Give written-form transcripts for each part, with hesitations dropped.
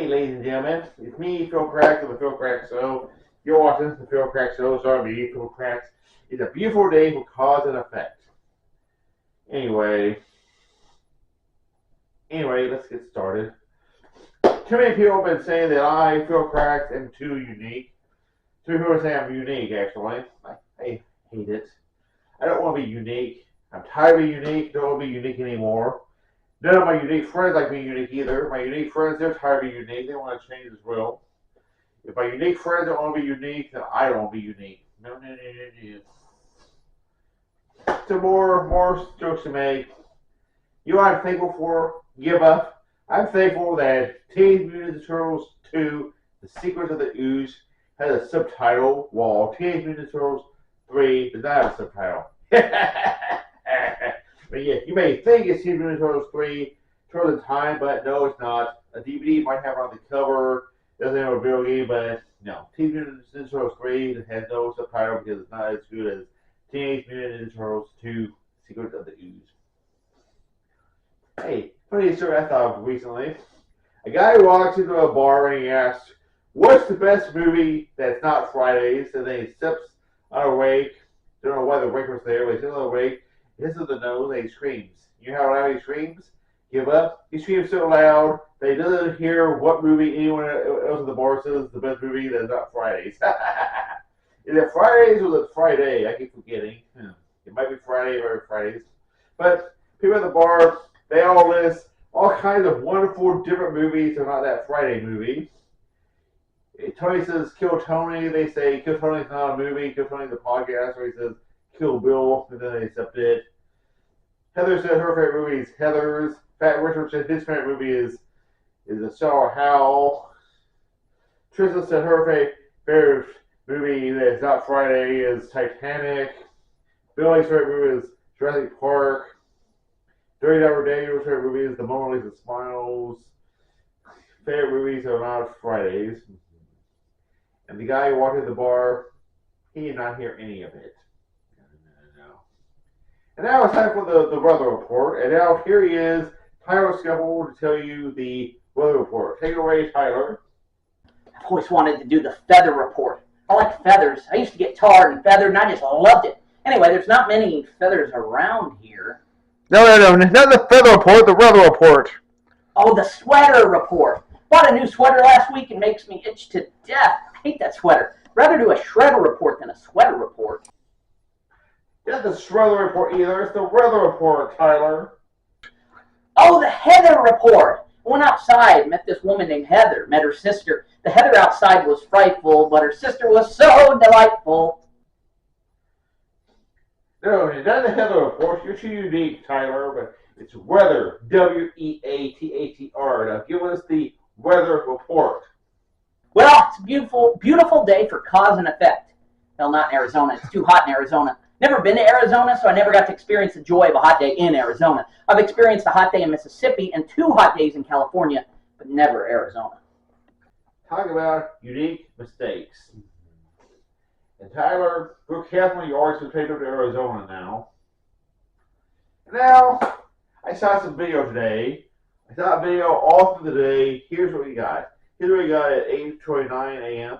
Hey, ladies and gentlemen, it's me, Phil Crax of the Phil Crax Show. You're watching the Phil Crax Show, starring me, Phil Crax. It's a beautiful day for cause and effect. Anyway, let's get started. Too many people have been saying that I, Phil Crax, am too unique. Too many people say I'm unique, actually. I hate it. I don't want to be unique. I'm tired of being unique. Don't want to be unique anymore. None of my unique friends like being unique either. My unique friends, they're tired of being unique. They want to change as well. If my unique friends don't want to be unique, then I don't want to be unique. No. So more jokes to make. You know what I'm thankful for? Give up. I'm thankful that Teenage Mutant Ninja Turtles 2, The Secrets of the Ooze, has a subtitle, while Teenage Mutant Ninja Turtles 3 does not have a subtitle. But yeah, you may think it's Teenage Mutant Ninja Turtles 3, Turtles in Time, but no, it's not. A DVD might have it on the cover. It doesn't have a video game, but no. Teenage Mutant Ninja Turtles 3 has no subtitle because it's not as good as Teenage Mutant Ninja Turtles 2, Secrets of the Ooze. Hey, funny story I thought of recently. A guy walks into a bar and he asks, "What's the best movie that's not Fridays?" And then he steps on a rake. Don't know why the rake was there, but he steps on a rake, hits the nose, and he screams. You know how loud he screams? Give up. He screams so loud that he doesn't hear what movie anyone else at the bar says is the best movie that's not Fridays. Is it Fridays or is it Friday? I keep forgetting. It might be Friday or Fridays. But people at the bar, they all list all kinds of wonderful different movies that are not that Friday movie. Tony says Kill Tony. They say Kill Tony's not a movie. Kill Tony's a podcast where he says Kill Bill, and then they accept it. Heather said her favorite movie is Heather's. Fat Richard said his favorite movie is A Shower Howl. Tristan said her favorite movie that's not Friday is Titanic. Billy's favorite movie is Jurassic Park. Dirty Dapper Daniel's favorite movie is The Mona Lisa Smiles. Favorite movies are not Fridays. And the guy who walked in the bar, he did not hear any of it. No. And now it's time for the weather report. And now here he is, Tyler Scuffle, to tell you the weather report. Take it away, Tyler. I've always wanted to do the feather report. I like feathers. I used to get tarred and feathered, and I just loved it. Anyway, there's not many feathers around here. No, not the feather report, the weather report. Oh, the sweater report. Bought a new sweater last week and makes me itch to death. I hate that sweater. Rather do a shredder report than a sweater report. Not the shredder report either. It's the weather report, Tyler. Oh, the Heather report. I went outside, met this woman named Heather, met her sister. The Heather outside was frightful, but her sister was so delightful. No, it's not the Heather report. You're too unique, Tyler, but it's weather. WEATHER. Now give us the weather report. Well, it's a beautiful, beautiful day for cause and effect. Well, not in Arizona. It's too hot in Arizona. Never been to Arizona, so I never got to experience the joy of a hot day in Arizona. I've experienced a hot day in Mississippi and 2 hot days in California, but never Arizona. Talk about unique mistakes. And Tyler, go carefully your arts to take over to Arizona now. And now, I saw some video today. I saw a video all through the day. Here's what we got. Here's what we got at 8:29 a.m.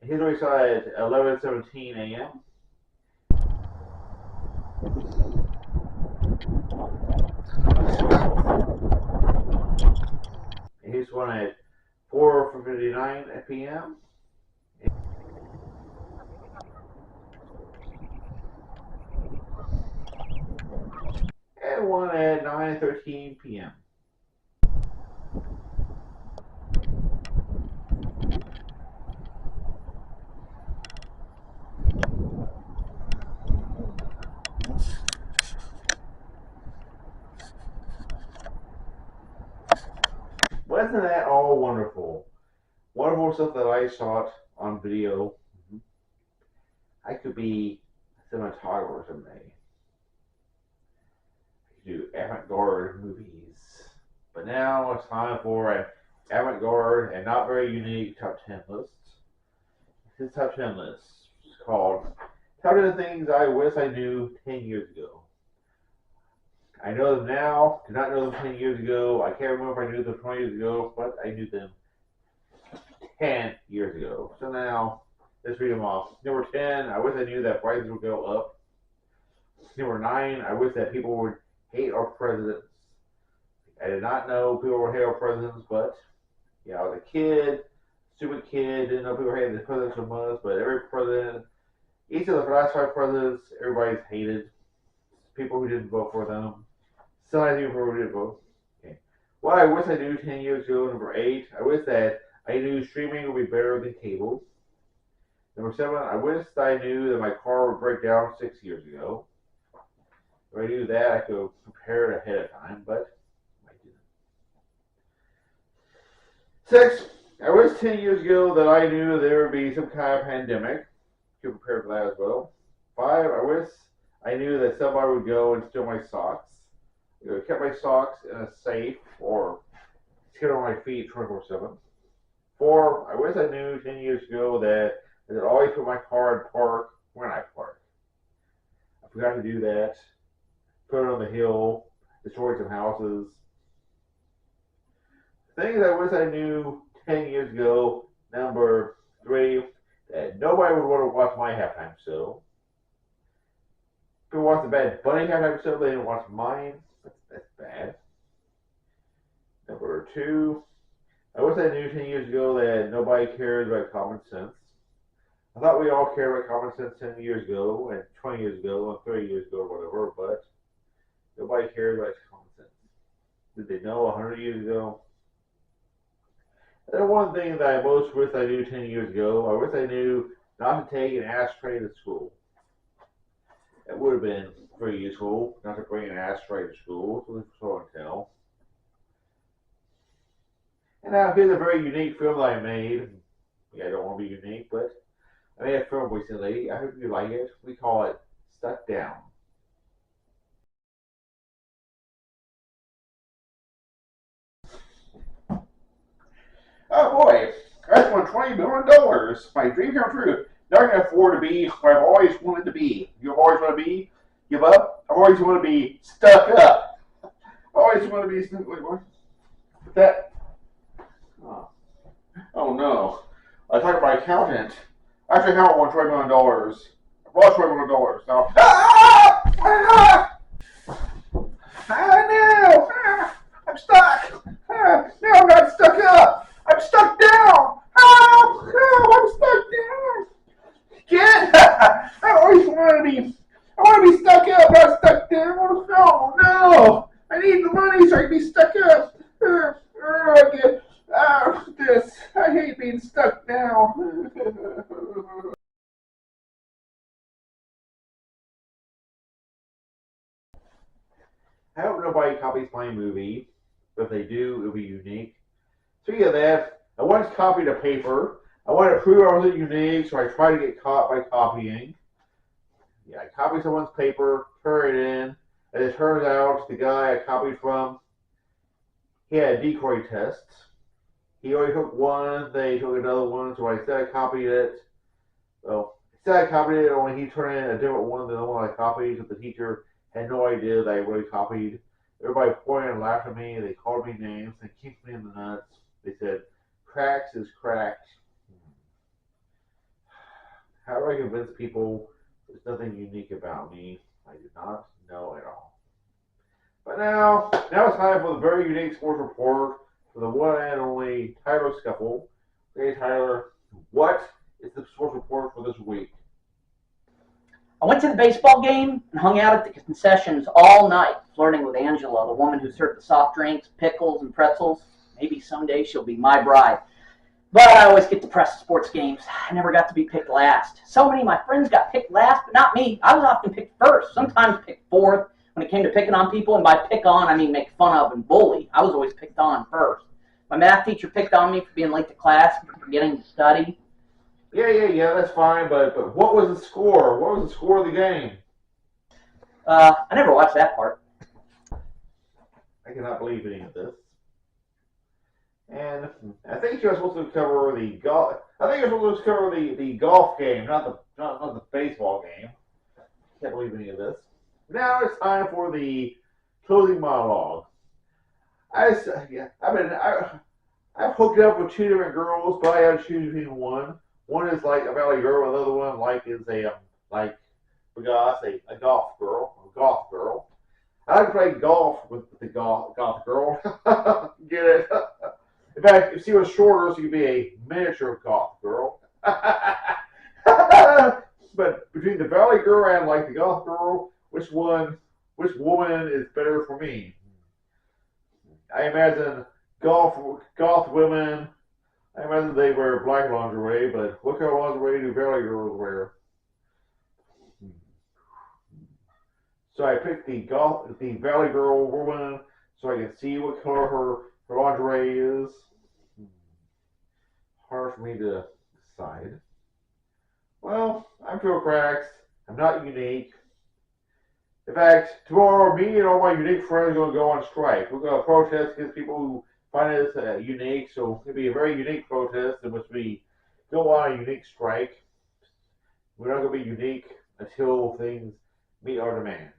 Here's what we saw at 11:17 a.m. Here's one at 4:59 p.m. And one at 9:13 p.m. Wasn't that all wonderful? Wonderful stuff that I shot on video. I could be a cinematographer someday. I could do avant-garde movies. But now it's time for a avant-garde, and not very unique top 10 list. His top 10 list is called Top 10 Things I Wish I Knew 10 Years Ago. I know them now, did not know them 10 years ago. I can't remember if I knew them 20 years ago, but I knew them 10 years ago. So now, let's read them off. Number 10, I wish I knew that prices would go up. Number 9, I wish that people would hate our presidents. I did not know people would hate our presidents, but I was a kid, stupid kid, didn't know people hated the presidents so much, but every president, each of the last 5 presidents, everybody's hated. People who didn't vote for them. Sometimes people who didn't vote. Okay. What I wish I knew 10 years ago, number 8, I wish that I knew streaming would be better than cable. Number 7, I wish I knew that my car would break down 6 years ago. If I knew that, I could prepare it ahead of time, but I didn't. 6, I wish 10 years ago that I knew there would be some kind of pandemic. Could prepare for that as well. 5, I wish I knew that somebody would go and steal my socks. I kept my socks in a safe or sit on my feet 24/7. 4, I wish I knew 10 years ago that I could always put my car in park when I park. I forgot to do that. Put it on the hill, destroyed some houses. Things I wish I knew 10 years ago. Number 3, that nobody would want to watch my halftime show. People watch the Bad Bunny halftime show, they didn't watch mine. That's bad. Number 2, I wish I knew 10 years ago that nobody cares about common sense. I thought we all cared about common sense 10 years ago, and 20 years ago, and 30 years ago, or whatever, but nobody cares about common sense. Did they know 100 years ago? And one thing that I most wish I knew 10 years ago, I wish I knew not to take an ashtray to school. It would have been very useful not to bring an ashtray to school, so show and tell. And now here's a very unique film that I made. I don't want to be unique, but I made a film recently. I hope you like it. We call it Stuck Down. Oh boy, I just won $20 million. My dream come true. Now I can afford to be what I've always wanted to be. You always want to be? Give up? I always want to be stuck up. I always want to be stuck. Wait, what? That? Oh no. I talked to my accountant. Actually, I haven't won $20 million. I've lost $20 million. Now. No! I'm stuck! No, I'm not stuck up! I'm stuck down! Oh, no, I'm stuck down! Kid! I always want to be stuck up, not stuck down! Oh, no! I need the money so I can be stuck up! I hate being stuck down. I hope nobody copies my movie, but if they do, it'll be unique. Speaking of that, I once copied a paper. I wanted to prove I wasn't unique, so I tried to get caught by copying. I copied someone's paper, turned it in, and it turns out the guy I copied from, he had a decoy test. He only took one, they took another one, so I said I copied it. Well, I copied it, only he turned in a different one than the one I copied, so the teacher had no idea that I really copied. Everybody pointed and laughed at me, they called me names, they kicked me in the nuts. They said, Crax is cracked. How do I convince people there's nothing unique about me? I do not know at all. But now it's time for the very unique sports report for the one and only Tyler Scuffle. Hey Tyler, what is the sports report for this week? I went to the baseball game and hung out at the concessions all night, flirting with Angela, the woman who served the soft drinks, pickles, and pretzels. Maybe someday she'll be my bride. But I always get depressed at sports games. I never got to be picked last. So many of my friends got picked last, but not me. I was often picked first, sometimes picked fourth. When it came to picking on people, and by pick on, I mean make fun of and bully, I was always picked on first. My math teacher picked on me for being late to class and for forgetting to study. Yeah, that's fine, but what was the score? What was the score of the game? I never watched that part. I cannot believe any of this. And I think you're supposed to cover the golf. I think you're supposed to cover the golf game, not the baseball game. Can't believe any of this. Now it's time for the closing monologue. Yeah, I've hooked up with two different girls, but I have to choose between one. One is like a valley girl, the other one like is a like goth, a golf girl, a goth girl. I like to play golf with the goth girl. Get it? In fact, if she was shorter, she could be a miniature goth girl. But between the valley girl and like the goth girl, which woman is better for me? I imagine goth women. I imagine they wear black lingerie, but what kind of lingerie do valley girls wear? So I picked the valley girl woman, so I can see what color her lingerie is. Hard for me to decide. Well, I'm Phil Crax. I'm not unique. In fact, tomorrow, me and all my unique friends are going to go on strike. We're going to protest against people who find us unique. So it'll be a very unique protest in which we go on a unique strike. We're not going to be unique until things meet our demands.